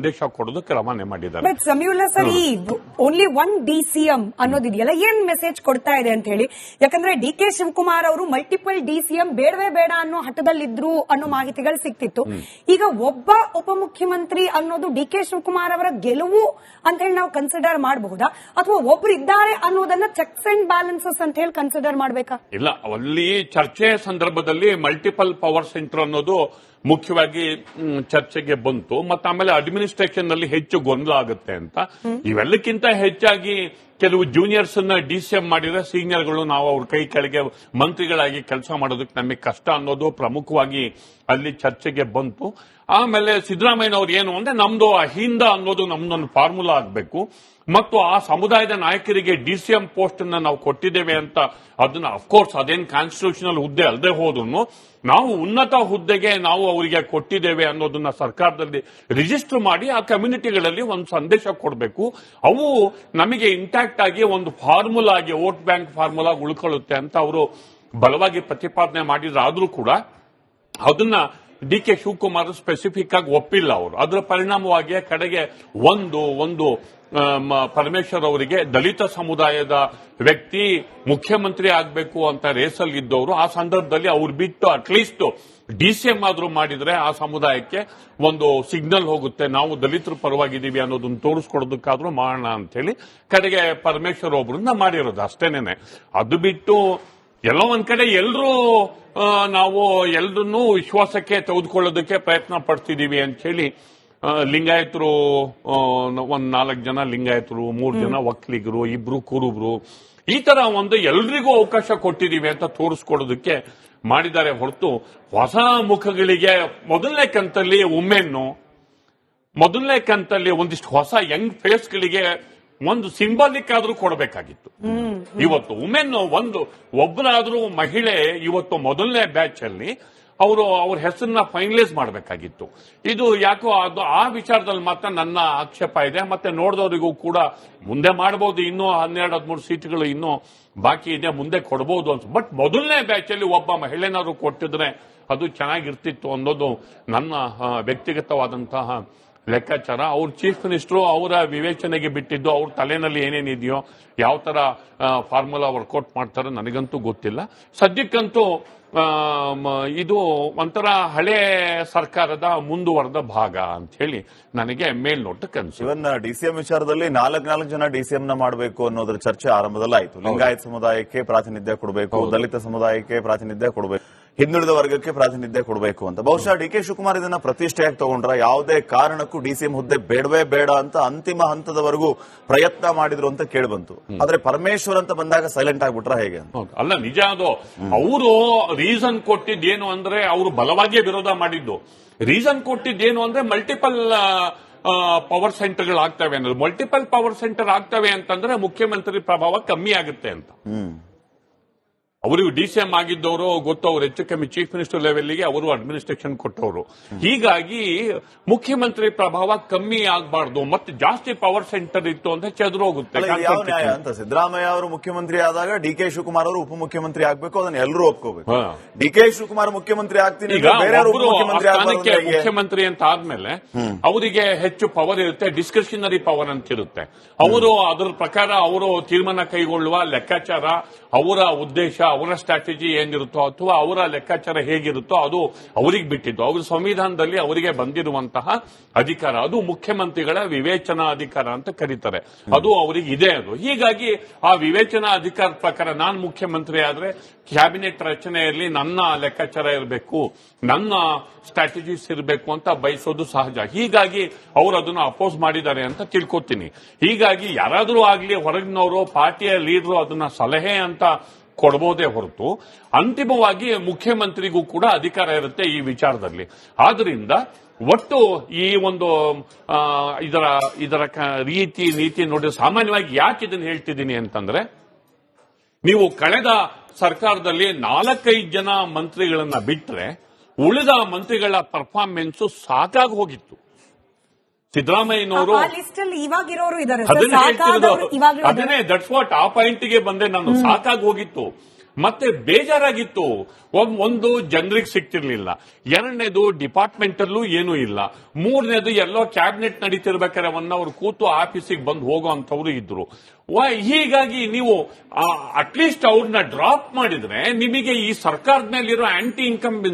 ಸಂದೇಶ ಕೊಡೋದಕ್ಕೆ ರವಾನೆ ಮಾಡಿದ್ದಾರೆ. ಬಟ್ ಸಮೀವುಲ್ಲಾ ಸರ್, ಈ ಓನ್ಲಿ ಒನ್ DCM ಅನ್ನೋದಿದೆಯಲ್ಲ, ಏನ್ ಮೆಸೇಜ್ ಕೊಡ್ತಾ ಇದೆ ಅಂತ ಹೇಳಿ? ಯಾಕಂದ್ರೆ DK ಶಿವಕುಮಾರ್ ಅವರು ಮಲ್ಟಿಪಲ್ DCM ಬೇಡವೇ ಬೇಡ ಅನ್ನೋ ಹಠದಲ್ಲಿದ್ರು ಅನ್ನೋ ಮಾಹಿತಿಗಳು ಸಿಕ್ತಿತ್ತು. ಈಗ ಒಬ್ಬ ಉಪಮುಖ್ಯಮಂತ್ರಿ ಅನ್ನೋದು DK ಶಿವಕುಮಾರ್ ಅವರ ಗೆಲುವು ಅಂತ ಹೇಳಿ ನಾವು ಕನ್ಸಿಡರ್ ಮಾಡಬಹುದಾ, ಅಥವಾ ಒಬ್ರು ಇದ್ದಾರೆ ಅನ್ನೋದನ್ನ ಚೆಕ್ಸ್ ಅಂಡ್ ಬ್ಯಾಲೆನ್ಸಸ್ ಅಂತ ಹೇಳಿ ಕನ್ಸಿಡರ್ ಮಾಡಬೇಕಾ? ಇಲ್ಲ, ಅಲ್ಲಿ ಚರ್ಚೆ ಸಂದರ್ಭದಲ್ಲಿ ಮಲ್ಟಿಪಲ್ ಪವರ್ ಸೆಂಟರ್ ಅನ್ನೋದು ಮುಖ್ಯವಾಗಿ ಚರ್ಚೆಗೆ ಬಂತು. ಮತ್ತೆ ಆಮೇಲೆ ಅಡ್ಮಿನಿಸ್ಟ್ರೇಷನ್ ನಲ್ಲಿ ಹೆಚ್ಚು ಗೊಂದಲ ಆಗುತ್ತೆ ಅಂತ. ಇವೆಲ್ಲಕ್ಕಿಂತ ಹೆಚ್ಚಾಗಿ ಕೆಲವು ಜೂನಿಯರ್ಸ್ ಅನ್ನ DCM ಮಾಡಿದ್ರೆ ಸೀನಿಯರ್ಗಳು ನಾವು ಅವ್ರ ಕೈ ಕೆಳಗೆ ಮಂತ್ರಿಗಳಾಗಿ ಕೆಲಸ ಮಾಡೋದಕ್ಕೆ ನಮಗೆ ಕಷ್ಟ ಅನ್ನೋದು ಪ್ರಮುಖವಾಗಿ ಅಲ್ಲಿ ಚರ್ಚೆಗೆ ಬಂತು. ಆಮೇಲೆ ಸಿದ್ದರಾಮಯ್ಯನವ್ರು ಏನು ಅಂದ್ರೆ ನಮ್ದು ಅಹಿಂದ ಅನ್ನೋದು ನಮ್ದೊಂದು ಫಾರ್ಮುಲಾ ಆಗಬೇಕು ಮತ್ತು ಆ ಸಮುದಾಯದ ನಾಯಕರಿಗೆ DCM ಪೋಸ್ಟ್ ಅನ್ನ ನಾವು ಕೊಟ್ಟಿದ್ದೇವೆ ಅಂತ. ಅದನ್ನ ಅಫ್ಕೋರ್ಸ್ ಅದೇನು ಕಾನ್ಸ್ಟಿಟ್ಯೂಷನಲ್ ಹುದ್ದೆ ಅಲ್ಲದೆ ಹೋದ್ರು ನಾವು ಉನ್ನತ ಹುದ್ದೆಗೆ ನಾವು ಅವರಿಗೆ ಕೊಟ್ಟಿದ್ದೇವೆ ಅನ್ನೋದನ್ನ ಸರ್ಕಾರದಲ್ಲಿ ರಿಜಿಸ್ಟರ್ ಮಾಡಿ ಆ ಕಮ್ಯುನಿಟಿಗಳಲ್ಲಿ ಒಂದು ಸಂದೇಶ ಕೊಡಬೇಕು. ಅವು ನಮಗೆ ಇಂಟ್ಯಾಕ್ಟ್ ಆಗಿ ಒಂದು ಫಾರ್ಮುಲಾ ಆಗಿ ವೋಟ್ ಬ್ಯಾಂಕ್ ಫಾರ್ಮುಲಾ ಉಳ್ಕೊಳ್ಳುತ್ತೆ ಅಂತ ಅವರು ಬಲವಾಗಿ ಪ್ರತಿಪಾದನೆ ಮಾಡಿದ್ರಾದ್ರೂ ಕೂಡ ಅದನ್ನ DK ಶಿವಕುಮಾರ್ ಸ್ಪೆಸಿಫಿಕ್ ಆಗಿ ಒಪ್ಪಿಲ್ಲ. ಅವರು ಅದರ ಪರಿಣಾಮವಾಗಿ ಕಡೆಗೆ ಒಂದು ಪರಮೇಶ್ವರ್ ಅವರಿಗೆ ದಲಿತ ಸಮುದಾಯದ ವ್ಯಕ್ತಿ ಮುಖ್ಯಮಂತ್ರಿ ಆಗಬೇಕು ಅಂತ ರೇಸಲ್ಲಿ ಇದ್ದವರು ಆ ಸಂದರ್ಭದಲ್ಲಿ ಅವ್ರು ಬಿಟ್ಟು ಅಟ್ಲೀಸ್ಟ್ DCM ಆದ್ರೂ ಮಾಡಿದ್ರೆ ಆ ಸಮುದಾಯಕ್ಕೆ ಒಂದು ಸಿಗ್ನಲ್ ಹೋಗುತ್ತೆ, ನಾವು ದಲಿತರ ಪರವಾಗಿದ್ದೀವಿ ಅನ್ನೋದನ್ನ ತೋರಿಸ್ಕೊಡೋದಕ್ಕಾದ್ರೂ ಮಾಡೋಣ ಅಂತ ಹೇಳಿ ಕಡೆಗೆ ಪರಮೇಶ್ವರ್ ಒಬ್ರನ್ನ ಮಾಡಿರೋದು ಅಷ್ಟೇನೆ. ಅದು ಬಿಟ್ಟು ಎಲ್ಲೋ ಒಂದ್ ಕಡೆ ಎಲ್ಲರೂ ನಾವು ಎಲ್ರನ್ನೂ ವಿಶ್ವಾಸಕ್ಕೆ ತೆಗೆದುಕೊಳ್ಳೋದಕ್ಕೆ ಪ್ರಯತ್ನ ಪಡ್ತಿದೀವಿ ಅಂತ ಹೇಳಿ ಲಿಂಗಾಯತರು ಒಂದ್ 4 ಜನ ಲಿಂಗಾಯತರು, 3 ಜನ ಒಕ್ಕಲಿಗರು, 2 ಕುರುಬರು, ಈ ತರ ಒಂದು ಎಲ್ರಿಗೂ ಅವಕಾಶ ಕೊಟ್ಟಿದೀವಿ ಅಂತ ತೋರಿಸ್ಕೊಡೋದಕ್ಕೆ ಮಾಡಿದ್ದಾರೆ ಹೊರತು ಹೊಸ ಮುಖಗಳಿಗೆ ಮೊದಲನೇ ಕಂತಲ್ಲಿ ವುಮೆನ್ನು, ಮೊದಲನೇ ಕಂತಲ್ಲಿ ಒಂದಿಷ್ಟು ಹೊಸ ಯಂಗ್ ಫೇಸ್ಗಳಿಗೆ ಒಂದು ಸಿಂಬಾಲಿಕ್ ಆದ್ರೂ ಕೊಡಬೇಕಾಗಿತ್ತು. ಇವತ್ತು ವುಮೆನ್ ಒಬ್ಬರಾದ್ರೂ ಮಹಿಳೆ ಇವತ್ತು ಮೊದಲನೇ ಬ್ಯಾಚ್ ಅಲ್ಲಿ ಅವ್ರ ಹೆಸರನ್ನ ಫೈನಲೈಸ್ ಮಾಡಬೇಕಾಗಿತ್ತು. ಇದು ಯಾಕೋ ಅದು ಆ ವಿಚಾರದಲ್ಲಿ ಮಾತ್ರ ನನ್ನ ಆಕ್ಷೇಪ ಇದೆ. ಮತ್ತೆ ನೋಡಿದವರಿಗೂ ಕೂಡ ಮುಂದೆ ಮಾಡಬಹುದು, ಇನ್ನೂ 12-13 ಸೀಟ್ಗಳು ಇನ್ನೂ ಬಾಕಿ ಇದೆ, ಮುಂದೆ ಕೊಡಬಹುದು ಅಂತ. ಬಟ್ ಮೊದಲನೇ ಬ್ಯಾಚ್ ಅಲ್ಲಿ ಒಬ್ಬ ಮಹಿಳೆನಾದ್ರು ಕೊಟ್ಟಿದ್ರೆ ಅದು ಚೆನ್ನಾಗಿರ್ತಿತ್ತು ಅನ್ನೋದು ನನ್ನ ವ್ಯಕ್ತಿಗತವಾದಂತಹ ಲೆಕ್ಕಾಚಾರ. ಅವ್ರ ಚೀಫ್ ಮಿನಿಸ್ಟರ್ ಅವರ ವಿವೇಚನೆಗೆ ಬಿಟ್ಟಿದ್ದು, ಅವ್ರ ತಲೆನಲ್ಲಿ ಏನೇನಿದೆಯೋ ಯಾವ ತರ ಫಾರ್ಮುಲಾ ವರ್ಕೌಟ್ ಮಾಡ್ತಾರೋ ನನಗಂತೂ ಗೊತ್ತಿಲ್ಲ. ಸದ್ಯಕ್ಕಂತೂ ಇದು ಒಂಥರ ಹಳೆ ಸರ್ಕಾರದ ಮುಂದುವರೆದ ಭಾಗ ಅಂತ ಹೇಳಿ ನನಗೆ ಮೇಲ್ನೋಟಕ್ಕೆ ಅನ್ಸುತ್ತೆ. ಇವನ್ DCM ವಿಚಾರದಲ್ಲಿ 4 ಜನ DCM ನ ಮಾಡಬೇಕು ಅನ್ನೋದ್ರ ಚರ್ಚೆ ಆರಂಭದಲ್ಲಿ ಆಯ್ತು. ಲಿಂಗಾಯತ ಸಮುದಾಯಕ್ಕೆ ಪ್ರಾತಿನಿಧ್ಯ ಕೊಡಬೇಕು, ದಲಿತ ಸಮುದಾಯಕ್ಕೆ ಪ್ರಾತಿನಿಧ್ಯ ಕೊಡಬೇಕು, ಹಿಂದುಳಿದ ವರ್ಗಕ್ಕೆ ಪ್ರಾತಿನಿಧ್ಯ ಕೊಡಬೇಕು ಅಂತ. ಬಹುಶಃ DK ಶಿವಕುಮಾರ್ ಇದನ್ನ ಪ್ರತಿಷ್ಠೆಯಾಗಿ ತಗೊಂಡ್ರ, ಯಾವುದೇ ಕಾರಣಕ್ಕೂ DCM ಹುದ್ದೆ ಬೇಡವೇ ಬೇಡ ಅಂತ ಅಂತಿಮ ಹಂತದವರೆಗೂ ಪ್ರಯತ್ನ ಮಾಡಿದ್ರು ಅಂತ ಕೇಳಿಬಂತು. ಆದ್ರೆ ಪರಮೇಶ್ವರ್ ಅಂತ ಬಂದಾಗ ಸೈಲೆಂಟ್ ಆಗ್ಬಿಟ್ರ ಹೇಗೆ? ಅಲ್ಲ, ನಿಜ ಅದು. ಅವರು ರೀಸನ್ ಕೊಟ್ಟಿದ್ದೇನು ಅಂದ್ರೆ ಅವರು ಬಲವಾಗಿ ವಿರೋಧ ಮಾಡಿದ್ದು. ರೀಸನ್ ಕೊಟ್ಟಿದ್ದೇನು ಅಂದ್ರೆ ಮಲ್ಟಿಪಲ್ ಪವರ್ ಸೆಂಟರ್ಗಳು ಆಗ್ತವೆ ಅನ್ನೋದು. ಮಲ್ಟಿಪಲ್ ಪವರ್ ಸೆಂಟರ್ ಆಗ್ತವೆ ಅಂತಂದ್ರೆ ಮುಖ್ಯಮಂತ್ರಿ ಪ್ರಭಾವ ಕಮ್ಮಿ ಆಗುತ್ತೆ ಅಂತ. ಅವರು DCM ಆಗಿದ್ದವರು ಗೊತ್ತು, ಅವರು ಹೆಚ್ಚು ಕಮ್ಮಿ ಚೀಫ್ ಮಿನಿಸ್ಟರ್ ಲೆವೆಲ್ಗೆ ಅವರು ಅಡ್ಮಿನಿಸ್ಟ್ರೇಷನ್ ಕೊಟ್ಟವರು. ಹೀಗಾಗಿ ಮುಖ್ಯಮಂತ್ರಿ ಪ್ರಭಾವ ಕಮ್ಮಿ ಆಗಬಾರ್ದು, ಮತ್ತೆ ಜಾಸ್ತಿ ಪವರ್ ಸೆಂಟರ್ ಇತ್ತು ಅಂತ ಚೆದ್ರು ಹೋಗುತ್ತೆ. ಅಂತ ಸಿದ್ದರಾಮಯ್ಯ ಅವರು ಮುಖ್ಯಮಂತ್ರಿ ಆದಾಗ DK ಶಿವಕುಮಾರ್ ಅವರು ಉಪಮುಖ್ಯಮಂತ್ರಿ ಆಗ್ಬೇಕು, ಅದನ್ನ ಎಲ್ಲರೂ ಒಪ್ಕೋಬೇಕು. DK ಶಿವಕುಮಾರ್ ಮುಖ್ಯಮಂತ್ರಿ ಆಗ್ತೀನಿ, ಮುಖ್ಯಮಂತ್ರಿ ಅಂತ ಆದ್ಮೇಲೆ ಅವರಿಗೆ ಹೆಚ್ಚು ಪವರ್ ಇರುತ್ತೆ, ಡಿಸ್ಕ್ರಿಷನರಿ ಪವರ್ ಅಂತ ಇರುತ್ತೆ. ಅವರು ಅದರ ಪ್ರಕಾರ ಅವರು ತೀರ್ಮಾನ ಕೈಗೊಳ್ಳುವ ಲೆಕ್ಕಾಚಾರ, ಅವರ ಉದ್ದೇಶ, ಅವರ ಸ್ಟ್ರಾಟಜಿ ಏನಿರುತ್ತೋ ಅಥವಾ ಅವರ ಲೆಕ್ಕಾಚಾರ ಹೇಗಿರುತ್ತೋ ಅದು ಅವರಿಗೆ ಬಿಟ್ಟಿದ್ದು. ಅವ್ರ ಸಂವಿಧಾನದಲ್ಲಿ ಅವರಿಗೆ ಬಂದಿರುವಂತಹ ಅಧಿಕಾರ, ಅದು ಮುಖ್ಯಮಂತ್ರಿಗಳ ವಿವೇಚನಾ ಅಧಿಕಾರ ಅಂತ ಕರೀತಾರೆ, ಅದು ಅವರಿಗೆ ಇದೆ. ಅದು ಹೀಗಾಗಿ ಆ ವಿವೇಚನಾ ಅಧಿಕಾರದ ಪ್ರಕಾರ ನಾನು ಮುಖ್ಯಮಂತ್ರಿ ಆದ್ರೆ ಕ್ಯಾಬಿನೆಟ್ ರಚನೆಯಲ್ಲಿ ನನ್ನ ಲೆಕ್ಕಾಚಾರ ಇರಬೇಕು, ನನ್ನ ಸ್ಟ್ರಾಟಜೀಸ್ ಇರಬೇಕು ಅಂತ ಬಯಸೋದು ಸಹಜ. ಹೀಗಾಗಿ ಅವರು ಅದನ್ನು ಅಪೋಸ್ ಮಾಡಿದ್ದಾರೆ ಅಂತ ತಿಳ್ಕೊತೀನಿ. ಹೀಗಾಗಿ ಯಾರಾದರೂ ಆಗ್ಲಿ ಹೊರಗಿನವರು, ಪಾರ್ಟಿಯ ಲೀಡರು ಅದನ್ನ ಸಲಹೆ ಅಂತ ಕೊಡಬಹುದೇ ಹೊರತು ಅಂತಿಮವಾಗಿ ಮುಖ್ಯಮಂತ್ರಿಗೂ ಕೂಡ ಅಧಿಕಾರ ಇರುತ್ತೆ ಈ ವಿಚಾರದಲ್ಲಿ. ಆದ್ರಿಂದ ಒಟ್ಟು ಈ ಒಂದು ಇದರ ರೀತಿ ನೀತಿ ನೋಡಿ, ಸಾಮಾನ್ಯವಾಗಿ ಯಾಕೆ ಇದನ್ನು ಹೇಳ್ತಿದ್ದೀನಿ ಅಂತಂದ್ರೆ, ನೀವು ಕಳೆದ ಸರ್ಕಾರದಲ್ಲಿ 4-5 ಜನ ಮಂತ್ರಿಗಳನ್ನ ಬಿಟ್ರೆ ಉಳಿದ ಮಂತ್ರಿಗಳ ಪರ್ಫಾರ್ಮೆನ್ಸ್ ಸಾಕಾಗಿ ಹೋಗಿತ್ತು. ಸಿದ್ದರಾಮಯ್ಯನವರು ಅದನ್ನೇ ದಟ್ಸ್ ವಾಟ್ ಆ ಪಾಯಿಂಟ್ಗೆ ಬಂದೆ ನಾನು. ಸಾಕಾಗಿ ಹೋಗಿತ್ತು. ಮತ್ತೆ ಬೇಜಾರಾಗಿತ್ತು. ಒಂದು ಜನರಿಗೆ ಸಿಗ್ತಿರ್ಲಿಲ್ಲ, ಎರಡನೇದು ಡಿಪಾರ್ಟ್ಮೆಂಟ್ ಅಲ್ಲೂ ಏನೂ ಇಲ್ಲ, ಮೂರನೇದು ಎಲ್ಲೋ ಕ್ಯಾಬಿನೆಟ್ ನಡೀತಿರ್ಬೇಕಾದ್ರೆ 1 ಅವರ್ ಕೂತು ಆಫೀಸಿಗೆ ಬಂದು ಹೋಗೋ ಅಂತವ್ರು ಇದ್ರು. ಹೀಗಾಗಿ ನೀವು ಅಟ್ಲೀಸ್ಟ್ ಅವ್ರನ್ನ ಡ್ರಾಪ್ ಮಾಡಿದ್ರೆ ನಿಮಗೆ ಈ ಸರ್ಕಾರದ ಮೇಲಿರೋ ಆಂಟಿ ಇನ್ಕಮ್